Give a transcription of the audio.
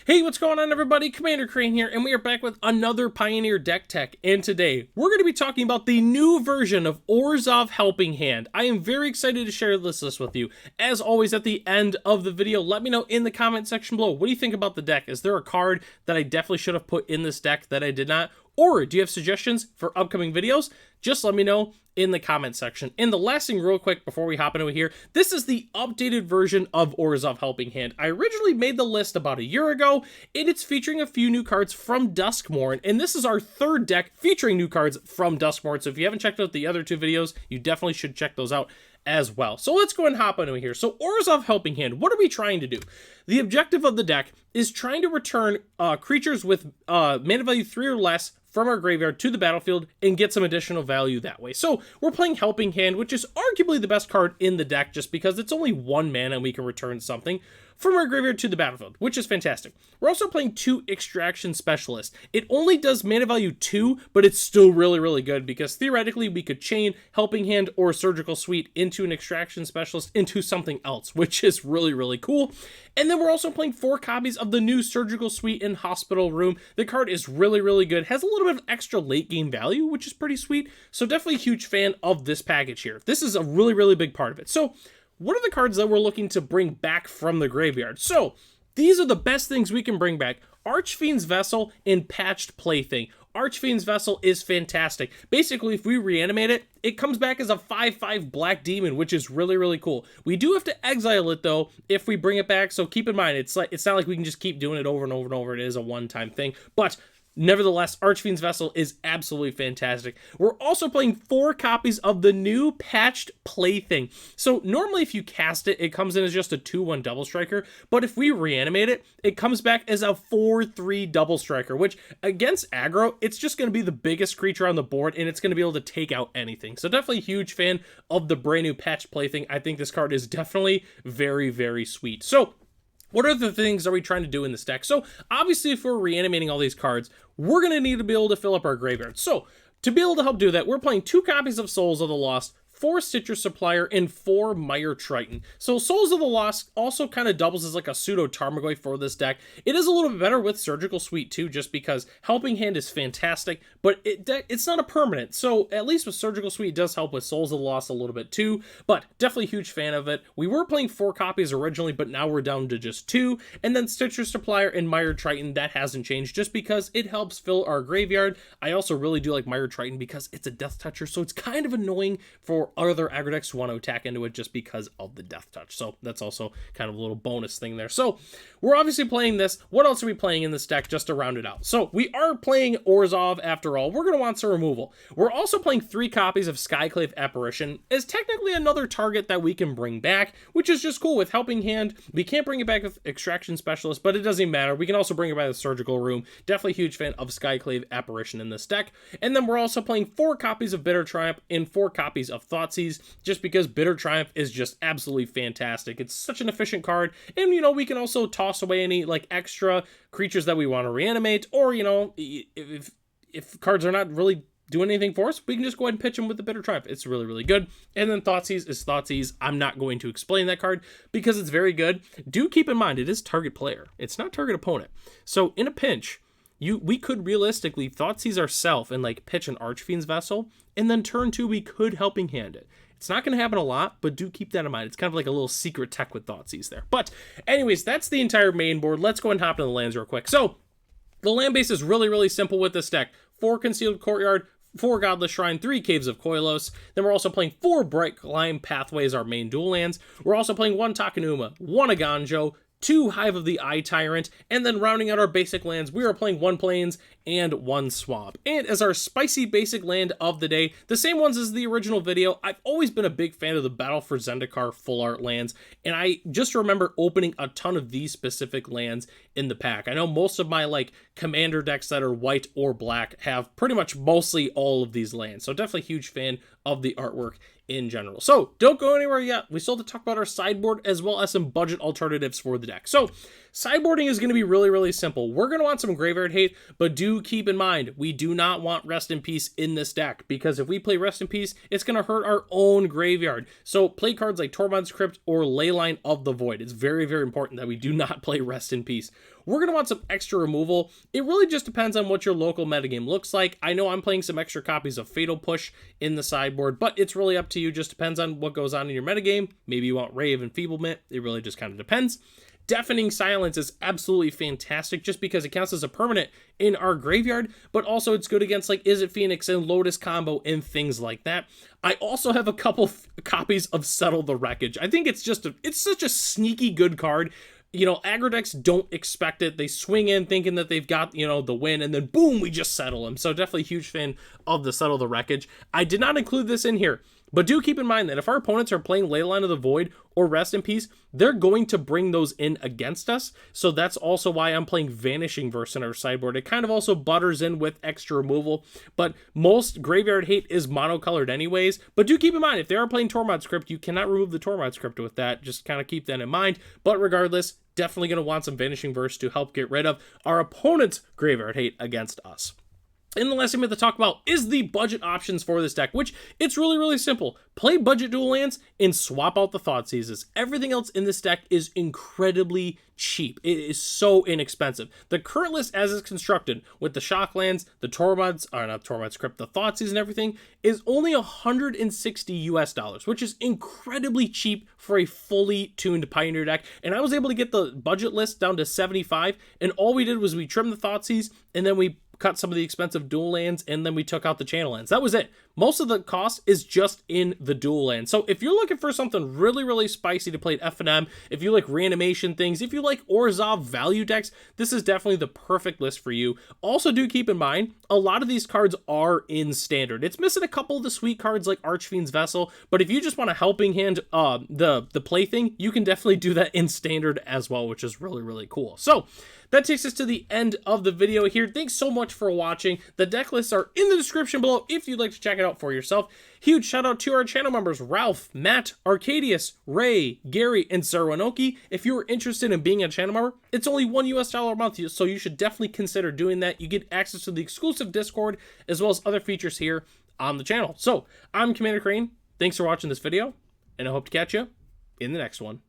Hey, what's going on everybody? Commander Crane here, and we are back with another Pioneer deck tech, and today we're going to be talking about the new version of Orzhov Helping Hand. I am very excited to share this list with you. As always, at the end of the video, let me know in the comment section below, what do you think about the deck? Is there a card that I definitely should have put in this deck that I did not? Or do you have suggestions for upcoming videos? Just let me know in the comment section. And the last thing real quick before we hop into it here, this is the updated version of Orzhov Helping Hand. I originally made the list about a year ago, and it's featuring a few new cards from Duskmourn, and this is our third deck featuring new cards from Duskmourn, so if you haven't checked out the other two videos, you definitely should check those out as well. So let's go and hop into it here. So Orzhov Helping Hand, what are we trying to do? The objective of the deck is trying to return creatures with mana value 3 or less from our graveyard to the battlefield and get some additional value that way. So we're playing Helping Hand, which is arguably the best card in the deck just because it's only 1 mana and we can return something from our graveyard to the battlefield, which is fantastic. We're also playing 2 Extraction Specialists. It only does mana value 2, but it's still really good because theoretically we could chain Helping Hand or Surgical Suite into an Extraction Specialist into something else, which is really cool. And then we're also playing 4 copies of the new Surgical Suite in Hospital Room. The card is really good, has a little bit of extra late game value, which is pretty sweet. So definitely a huge fan of this package here. This is a really big part of it. So what are the cards that we're looking to bring back from the graveyard? So these are the best things we can bring back. Archfiend's Vessel and Patched Plaything. Archfiend's Vessel is fantastic. Basically, if we reanimate it, it comes back as a 5/5 black demon, which is really cool. We do have to exile it though if we bring it back, so keep in mind it's not like we can just keep doing it over and over. It is a one-time thing, but nevertheless, Archfiend's Vessel is absolutely fantastic. We're also playing 4 copies of the new Patched Plaything. So normally if you cast it, it comes in as just a 2/1 double striker, but if we reanimate it, it comes back as a 4/3 double striker, which against aggro, it's just going to be the biggest creature on the board, and it's going to be able to take out anything. So definitely a huge fan of the brand new Patched Plaything. I think this card is definitely very sweet. So what are the things are we trying to do in this deck? So obviously if we're reanimating all these cards, we're going to need to be able to fill up our graveyard. So to be able to help do that, we're playing 2 copies of Souls of the Lost, 4 Citrus Supplier, and 4 Mire Triton. So Souls of the Lost also kind of doubles as like a pseudo Tarmogoyf for this deck. It is a little bit better with Surgical Suite too, just because Helping Hand is fantastic, but it's not a permanent. So at least with Surgical Suite, it does help with Souls of the Lost a little bit too, but definitely a huge fan of it. We were playing 4 copies originally, but now we're down to just 2. And then Citrus Supplier and Mire Triton, that hasn't changed just because it helps fill our graveyard. I also really do like Mire Triton because it's a Death Toucher, so it's kind of annoying for other aggro decks who want to attack into it just because of the Death Touch. So that's also kind of a little bonus thing there. So we're obviously playing this. What else are we playing in this deck just to round it out? So we are playing Orzhov after all. We're going to want some removal. We're also playing 3 copies of Skyclave Apparition as technically another target that we can bring back, which is just cool with Helping Hand. We can't bring it back with Extraction Specialist, but it doesn't even matter. We can also bring it back with Surgical Room. Definitely a huge fan of Skyclave Apparition in this deck. And then we're also playing 4 copies of Bitter Triumph and 4 copies of Thoughtseize, just because Bitter Triumph is just absolutely fantastic. It's such an efficient card, and you know, we can also toss away any like extra creatures that we want to reanimate, or you know, if cards are not really doing anything for us, we can just go ahead and pitch them with the Bitter Triumph. It's really good. And then Thoughtseize is Thoughtseize. I'm not going to explain that card because it's very good. Do keep in mind it is target player, it's not target opponent. So in a pinch, we could realistically Thoughtseize ourselves and like pitch an Archfiend's Vessel, and then turn 2 we could Helping Hand it. It's not going to happen a lot, but do keep that in mind. It's kind of like a little secret tech with Thoughtseize there. But anyways, that's the entire main board. Let's go and hop into the lands real quick. So the land base is really simple with this deck. 4 Concealed Courtyard, 4 Godless Shrine, 3 Caves of Koilos. Then we're also playing 4 Bright Climb Pathways, our main dual lands. We're also playing 1 Takenuma, 1 Aganjo, 2 Hive of the Eye Tyrant, and then rounding out our basic lands, we are playing 1 Plains and 1 Swamp. And as our spicy basic land of the day, the same ones as the original video, I've always been a big fan of the Battle for Zendikar full art lands, and I just remember opening a ton of these specific lands in the pack. I know most of my like commander decks that are white or black have pretty much mostly all of these lands, so definitely a huge fan of the artwork in general. So don't go anywhere yet. We still have to talk about our sideboard as well as some budget alternatives for the deck. So Sideboarding is going to be really, really simple. We're going to want some Graveyard Hate, but do keep in mind, we do not want Rest in Peace in this deck, because if we play Rest in Peace, it's going to hurt our own graveyard. So play cards like Tormod's Crypt or Leyline of the Void. It's very, very important that we do not play Rest in Peace. We're going to want some extra removal. It really just depends on what your local metagame looks like. I know I'm playing some extra copies of Fatal Push in the sideboard, but it's really up to you. Just depends on what goes on in your metagame. Maybe you want Ray of Enfeeblement. It really just kind of depends. Deafening Silence is absolutely fantastic just because it counts as a permanent in our graveyard, but also it's good against like Is It Phoenix and Lotus combo and things like that. I also have a couple copies of Settle the Wreckage. I think it's such a sneaky good card. You know, aggro decks don't expect it. They swing in thinking that they've got, you know, the win, and then boom, we just settle them. So definitely a huge fan of the Settle the Wreckage. I did not include this in here, but do keep in mind that if our opponents are playing Leyline of the Void or Rest in Peace, they're going to bring those in against us. So that's also why I'm playing Vanishing Verse in our sideboard. It kind of also butters in with extra removal, but most Graveyard Hate is monocolored anyways. But do keep in mind, if they are playing Tormod's Crypt, you cannot remove the Tormod's Crypt with that. Just kind of keep that in mind. But regardless, definitely going to want some Vanishing Verse to help get rid of our opponent's Graveyard Hate against us. And the last thing we have to talk about is the budget options for this deck, which it's really, really simple. Play budget dual lands and swap out the Thoughtseizes. Everything else in this deck is incredibly cheap. It is so inexpensive. The current list as it's constructed with the shock lands, the Tormod's, or not Tormod's Crypt, the Thoughtseize and everything is only $160 US, which is incredibly cheap for a fully tuned Pioneer deck. And I was able to get the budget list down to 75, and all we did was we trimmed the Thoughtseize and then we cut some of the expensive dual lands, and then we took out the channel lands. That was it. Most of the cost is just in the dual land. So if you're looking for something really, really spicy to play at F&M, if you like reanimation things, if you like Orzhov value decks, this is definitely the perfect list for you. Also do keep in mind, a lot of these cards are in standard. It's missing a couple of the sweet cards like Archfiend's Vessel, but if you just want a helping hand, the plaything, you can definitely do that in standard as well, which is really, really cool. So that takes us to the end of the video here. Thanks so much for watching. The deck lists are in the description below if you'd like to check it out for yourself. Huge shout out to our channel members, Ralph, Matt, Arcadius, Ray, Gary, and Sarwanoki. If you are interested in being a channel member, it's only $1 US a month, so you should definitely consider doing that. You get access to the exclusive Discord, as well as other features here on the channel. So, I'm Commander Crane. Thanks for watching this video, and I hope to catch you in the next one.